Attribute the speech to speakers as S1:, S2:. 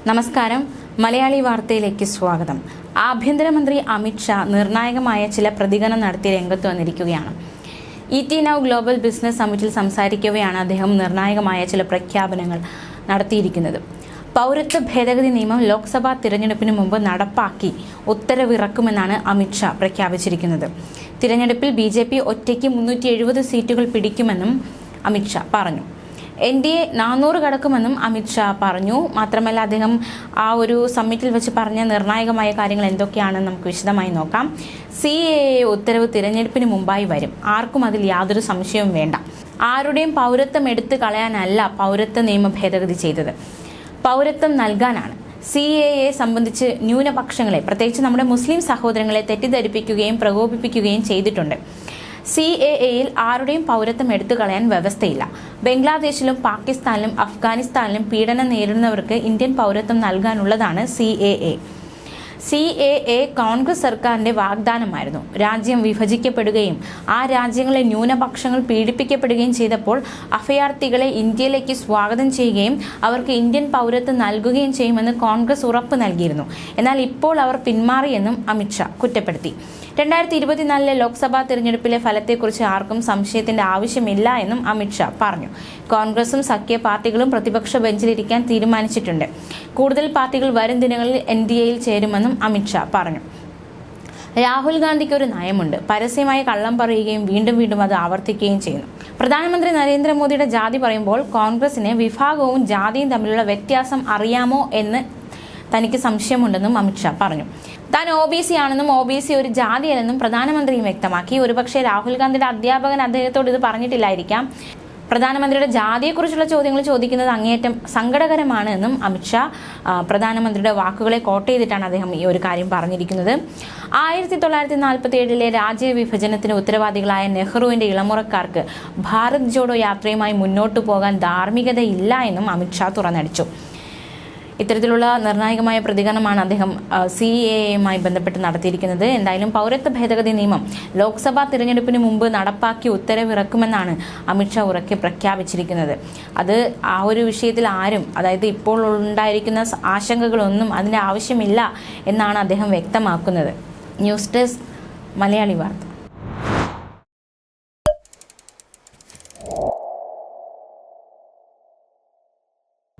S1: നമസ്കാരം. മലയാളി വാർത്തയിലേക്ക് സ്വാഗതം. ആഭ്യന്തരമന്ത്രി അമിത് ഷാ നിർണായകമായ ചില പ്രതികരണം നടത്തി രംഗത്ത് വന്നിരിക്കുകയാണ്. ET Now ഗ്ലോബൽ ബിസിനസ് സമ്മിറ്റിൽ സംസാരിക്കവെയാണ് അദ്ദേഹം നിർണായകമായ ചില പ്രഖ്യാപനങ്ങൾ നടത്തിയിരിക്കുന്നത്. പൗരത്വ ഭേദഗതി നിയമം ലോക്സഭാ തിരഞ്ഞെടുപ്പിന് മുമ്പ് നടപ്പാക്കി ഉത്തരവിറക്കുമെന്നാണ് അമിത് ഷാ പ്രഖ്യാപിച്ചിരിക്കുന്നത്. തിരഞ്ഞെടുപ്പിൽ BJP ഒറ്റയ്ക്ക് 370 സീറ്റുകൾ പിടിക്കുമെന്നും അമിത് ഷാ പറഞ്ഞു. NDA 400 കടക്കുമെന്നും അമിത് ഷാ പറഞ്ഞു. മാത്രമല്ല, അദ്ദേഹം ആ ഒരു സമ്മിറ്റിൽ വെച്ച് പറഞ്ഞ നിർണായകമായ കാര്യങ്ങൾ എന്തൊക്കെയാണെന്ന് നമുക്ക് വിശദമായി നോക്കാം. CAA ഉത്തരവ് തിരഞ്ഞെടുപ്പിന് മുമ്പായി വരും. ആർക്കും അതിൽ യാതൊരു സംശയവും വേണ്ട. ആരുടെയും പൗരത്വം എടുത്തു കളയാനല്ല പൗരത്വ നിയമ ഭേദഗതി ചെയ്തത്, പൗരത്വം നൽകാനാണ്. CAA സംബന്ധിച്ച് ന്യൂനപക്ഷങ്ങളെ, പ്രത്യേകിച്ച് നമ്മുടെ മുസ്ലിം സഹോദരങ്ങളെ തെറ്റിദ്ധരിപ്പിക്കുകയും പ്രകോപിപ്പിക്കുകയും ചെയ്തിട്ടുണ്ട്. CAAയിൽ ആരുടെയും പൗരത്വം എടുത്തു കളയാൻ വ്യവസ്ഥയില്ല. ബംഗ്ലാദേശിലും പാകിസ്ഥാനിലും അഫ്ഗാനിസ്ഥാനിലും പീഡനം നേരിടുന്നവർക്ക് ഇന്ത്യൻ പൗരത്വം നൽകാനുള്ളതാണ് CAA. CAA കോൺഗ്രസ് സർക്കാരിന്റെ വാഗ്ദാനമായിരുന്നു. രാജ്യം വിഭജിക്കപ്പെടുകയും ആ രാജ്യങ്ങളിലെ ന്യൂനപക്ഷങ്ങൾ പീഡിപ്പിക്കപ്പെടുകയും ചെയ്തപ്പോൾ അഭയാർത്ഥികളെ ഇന്ത്യയിലേക്ക് സ്വാഗതം ചെയ്യുകയും അവർക്ക് ഇന്ത്യൻ പൗരത്വം നൽകുകയും ചെയ്യുമെന്ന് കോൺഗ്രസ് ഉറപ്പ് നൽകിയിരുന്നു. എന്നാൽ ഇപ്പോൾ അവർ പിന്മാറിയെന്നും അമിത് ഷാ കുറ്റപ്പെടുത്തി. 2024 ലോക്സഭാ തിരഞ്ഞെടുപ്പിലെ ഫലത്തെക്കുറിച്ച് ആർക്കും സംശയത്തിന്റെ ആവശ്യമില്ല എന്നും അമിത് ഷാ പറഞ്ഞു. കോൺഗ്രസും സഖ്യ പാർട്ടികളും പ്രതിപക്ഷ ബെഞ്ചിലിരിക്കാൻ തീരുമാനിച്ചിട്ടുണ്ട്. കൂടുതൽ പാർട്ടികൾ വരും ദിനങ്ങളിൽ NDAയിൽ ചേരുമെന്നും അമിത് ഷാ പറഞ്ഞു. രാഹുൽ ഗാന്ധിക്ക് ഒരു നയമുണ്ട്. പരസ്യമായി കള്ളം പറയുകയും വീണ്ടും വീണ്ടും അത് ആവർത്തിക്കുകയും ചെയ്യുന്നു. പ്രധാനമന്ത്രി നരേന്ദ്രമോദിയുടെ ജാതി പറയുമ്പോൾ കോൺഗ്രസിന് വിഭാഗവും ജാതിയും തമ്മിലുള്ള വ്യത്യാസം അറിയാമോ എന്ന് തനിക്ക് സംശയമുണ്ടെന്നും അമിത് ഷാ പറഞ്ഞു. താൻ OBC ആണെന്നും OBC ഒരു ജാതിയല്ലെന്നും പ്രധാനമന്ത്രിയും വ്യക്തമാക്കി. ഒരുപക്ഷെ രാഹുൽ ഗാന്ധിയുടെ അധ്യാപകൻ അദ്ദേഹത്തോട് ഇത് പറഞ്ഞിട്ടില്ലായിരിക്കാം. പ്രധാനമന്ത്രിയുടെ ജാതിയെക്കുറിച്ചുള്ള ചോദ്യങ്ങൾ ചോദിക്കുന്നത് അങ്ങേയറ്റം സങ്കടകരമാണ് എന്നും അമിത് ഷാ പ്രധാനമന്ത്രിയുടെ വാക്കുകളെ കോട്ട് ചെയ്തിട്ടാണ് അദ്ദേഹം ഈ ഒരു കാര്യം പറഞ്ഞിരിക്കുന്നത്. 1947 രാജ്യവിഭജനത്തിന് ഉത്തരവാദികളായ നെഹ്റുവിന്റെ ഇളമുറക്കാർക്ക് ഭാരത് ജോഡോ യാത്രയുമായി മുന്നോട്ടു പോകാൻ ധാർമ്മികതയില്ല എന്നും അമിത് ഷാ തുറന്നടിച്ചു. ഇത്തരത്തിലുള്ള നിർണായകമായ പ്രതികരണമാണ് അദ്ദേഹം CAAയുമായി ബന്ധപ്പെട്ട് നടത്തിയിരിക്കുന്നത്. എന്തായാലും പൗരത്വ ഭേദഗതി നിയമം ലോക്സഭാ തിരഞ്ഞെടുപ്പിന് മുമ്പ് നടപ്പാക്കി ഉത്തരവിറക്കുമെന്നാണ് അമിത് ഷാ ഉറക്കെ പ്രഖ്യാപിച്ചിരിക്കുന്നത്. അത് ആ ഒരു വിഷയത്തിൽ ആരും, അതായത് ഇപ്പോൾ ഉണ്ടായിരിക്കുന്ന ആശങ്കകളൊന്നും അതിൻ്റെ ആവശ്യമില്ല എന്നാണ് അദ്ദേഹം വ്യക്തമാക്കുന്നത്. ന്യൂസ് ഡെസ്ക്, മലയാളി വാർത്ത.